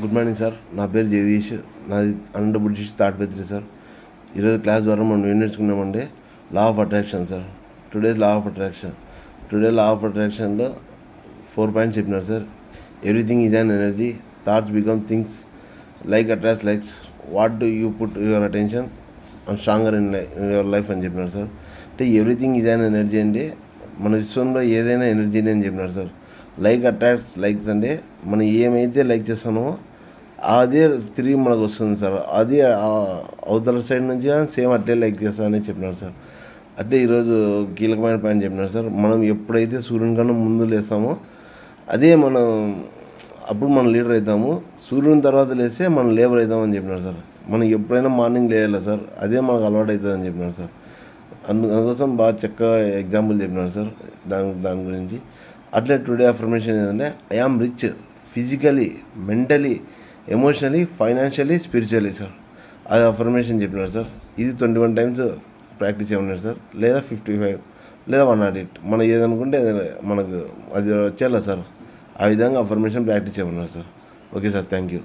Good morning sir. నా పేరు జగదీష్. నాది అండర్ బుద్ధిస్ట్ తాడిపత్రి సార్. ఈరోజు క్లాస్ ద్వారా మనం ఏం నేర్చుకున్నామంటే law of attraction sir. Today law of అట్రాక్షన్లో 4 పాయింట్స్ చెప్పినారు sir. Everything is an energy, thoughts become things, like attracts likes, what do you put your attention and stronger in your life అని చెప్పినారు sir. అంటే everything is an energy అంటే మన విశ్వంలో ఏదైనా ఎనర్జీని అని చెప్పినారు సార్. లైక్ అట్రాక్ట్స్ లైక్స్ అంటే మనం ఏమైతే లైక్ చేస్తున్నామో అదే తిరిగి మనకు వస్తుంది సార్. అది అవతల సైడ్ నుంచి సేమ్ అట్లే లైక్ చేస్తామని చెప్పినారు సార్. అంటే ఈరోజు కీలకమైన పాయింట్ చెప్పినారు సార్. మనం ఎప్పుడైతే సూర్యుని కన్నా ముందు లేస్తామో అదే అప్పుడు మనం లీడర్ అవుతాము. సూర్యుని తర్వాత లేస్తే మనం లేబర్ అవుతామని చెప్పినారు సార్. మనం ఎప్పుడైనా మార్నింగ్ లేయాలి సార్, అదే మనకు అలవాటు అవుతుందని చెప్పినారు సార్. అందుకోసం బాగా చక్కగా ఎగ్జాంపుల్ చెప్పినారు సార్ దాని గురించి. అట్లే టుడే అఫర్మేషన్ ఏంటంటే I am rich physically, mentally, emotionally, financially, spiritually sir. అది అఫర్మేషన్ చెప్పినారు సార్. ఇది 21 టైమ్స్ ప్రాక్టీస్ చేయమన్నారు సార్, లేదా 55 లేదా 108. మనం ఏదనుకుంటే మనకు అది వచ్చేలా సార్. ఆ విధంగా అఫర్మేషన్ ప్రాక్టీస్ చేయమన్నారు sir. Okay sir, thank you.